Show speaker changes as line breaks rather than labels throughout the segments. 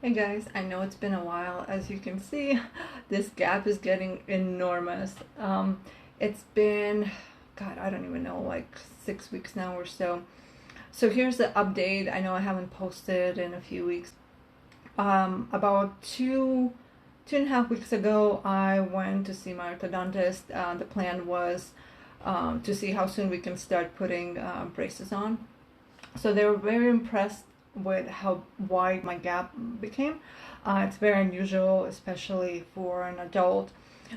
Hey guys, I know it's been a while. As you can see, this gap is getting enormous. It's been, God, I don't even know, like 6 weeks now or so. So here's the update. I know I haven't posted in a few weeks. About two and a half weeks ago, I went to see my orthodontist. The plan was to see how soon we can start putting braces on. So they were very impressed with how wide my gap became. It's very unusual, especially for an adult.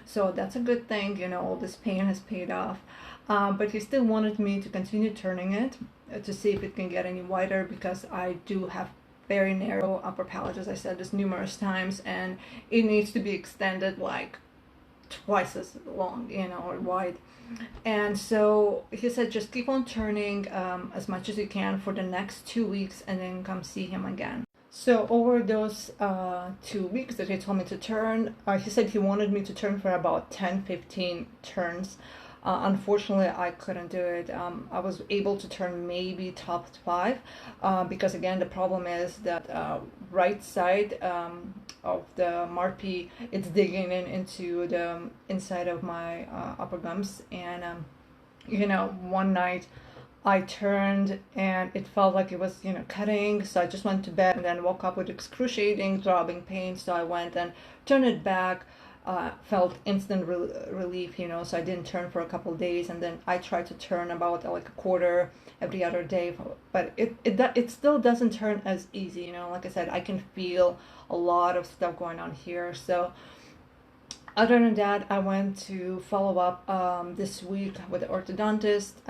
So that's a good thing, all this pain has paid off. But he still wanted me to continue turning it to see if it can get any wider because I do have very narrow upper palate, as I said this numerous times, and it needs to be extended like twice as long, or wide. And so he said, just keep on turning as much as you can for the next 2 weeks and then come see him again. So over those 2 weeks that he told me to turn, he said he wanted me to turn for about 10-15 turns. Unfortunately, I couldn't do it. I was able to turn maybe top 5 because again, the problem is that right side of the MARPE, it's digging into the inside of my upper gums. And, one night I turned and it felt like it was, cutting. So I just went to bed and then woke up with excruciating throbbing pain. So I went and turned it back. Felt instant relief, so I didn't turn for a couple of days, and then I tried to turn about like a quarter every other day, but it still doesn't turn as easy, like I said, I can feel a lot of stuff going on here. So other than that, I went to follow up this week with the orthodontist,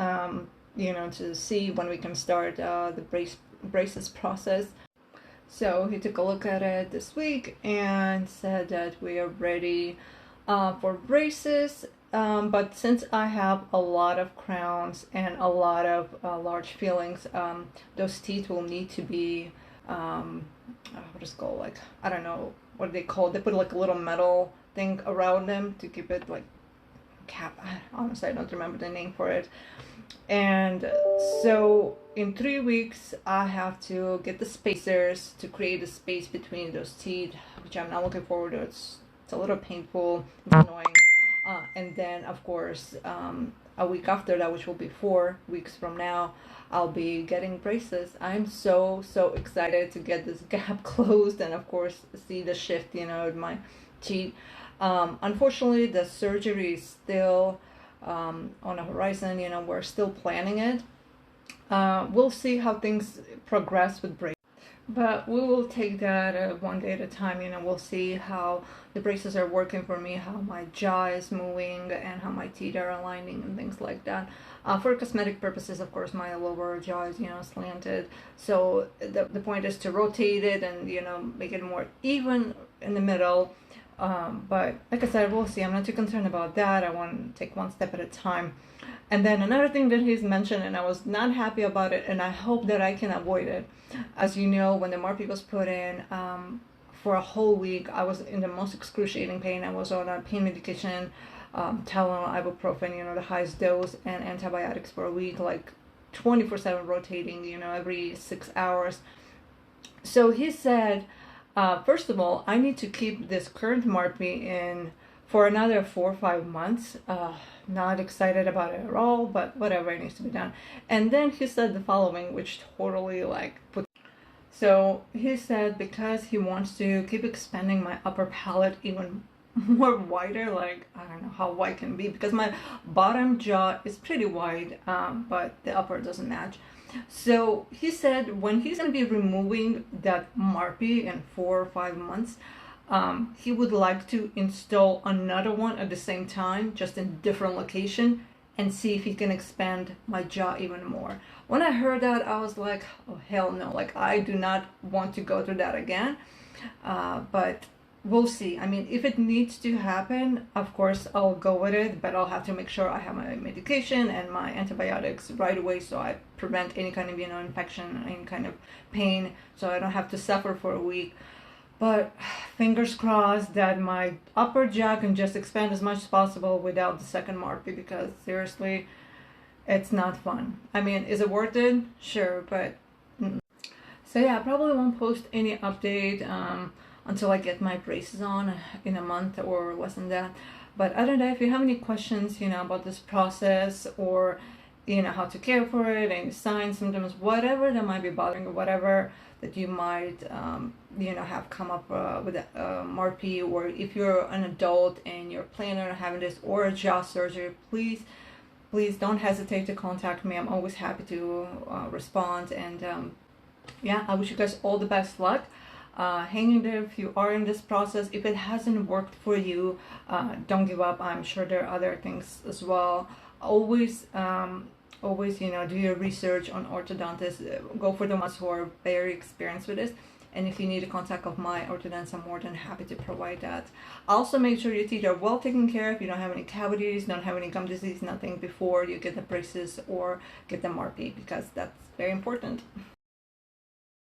to see when we can start the braces process. So he took a look at it this week and said that we are ready for braces. But since I have a lot of crowns and a lot of large fillings, those teeth will need to be, what is it called? Like, I don't know what they call it. They put like a little metal thing around them to keep it like cap. Honestly, I don't remember the name for it. And so in 3 weeks, I have to get the spacers to create a space between those teeth, which I'm not looking forward to. It's a little painful, it's annoying. And then, of course, a week after that, which will be 4 weeks from now, I'll be getting braces. I'm so excited to get this gap closed and, of course, see the shift, in my teeth. Unfortunately, the surgery is still on the horizon. We're still planning it. We'll see how things progress with braces, but we will take that one day at a time. We'll see how the braces are working for me, how my jaw is moving, and how my teeth are aligning and things like that. For cosmetic purposes, of course, my lower jaw is slanted, so the point is to rotate it and make it more even in the middle. But like I said, we'll see. I'm not too concerned about that. I want to take one step at a time. And then another thing that he's mentioned, and I was not happy about it, and I hope that I can avoid it. As you know, when the MARPE was put in, for a whole week, I was in the most excruciating pain. I was on a pain medication, Tylenol, ibuprofen, the highest dose, and antibiotics for a week, like 24/7 rotating, every 6 hours. So he said, first of all, I need to keep this current MARPE in for another 4 or 5 months. Not excited about it at all, but whatever, it needs to be done. And then he said the following, which totally put. So he said because he wants to keep expanding my upper palate even more wider, like I don't know how wide can be because my bottom jaw is pretty wide, but the upper doesn't match. So he said when he's going to be removing that MARPE in 4 or 5 months, he would like to install another one at the same time, just in different location, and see if he can expand my jaw even more. When I heard that, I was like, oh hell no, like I do not want to go through that again. But we'll see. I mean, if it needs to happen, of course I'll go with it, but I'll have to make sure I have my medication and my antibiotics right away so I prevent any kind of infection, any kind of pain, so I don't have to suffer for a week. But fingers crossed that my upper jaw can just expand as much as possible without the second MARPE, because seriously, it's not fun. I mean, is it worth it? Sure, but So yeah, I probably won't post any update until I get my braces on in a month or less than that. But other than that, if you have any questions, about this process, or how to care for it, any signs, symptoms, whatever that might be bothering, or whatever that you might have come up with a MARPE, or if you're an adult and you're planning on having this or a jaw surgery, please don't hesitate to contact me. I'm always happy to respond. And yeah, I wish you guys all the best luck. Hang in there if you are in this process. If it hasn't worked for you, don't give up. I'm sure there are other things as well. Always do your research on orthodontists. Go for the ones who are very experienced with this. And if you need a contact of my orthodontist, I'm more than happy to provide that. Also, make sure your teeth are well taken care of. You don't have any cavities, don't have any gum disease, nothing before you get the braces or get the MARPE, because that's very important.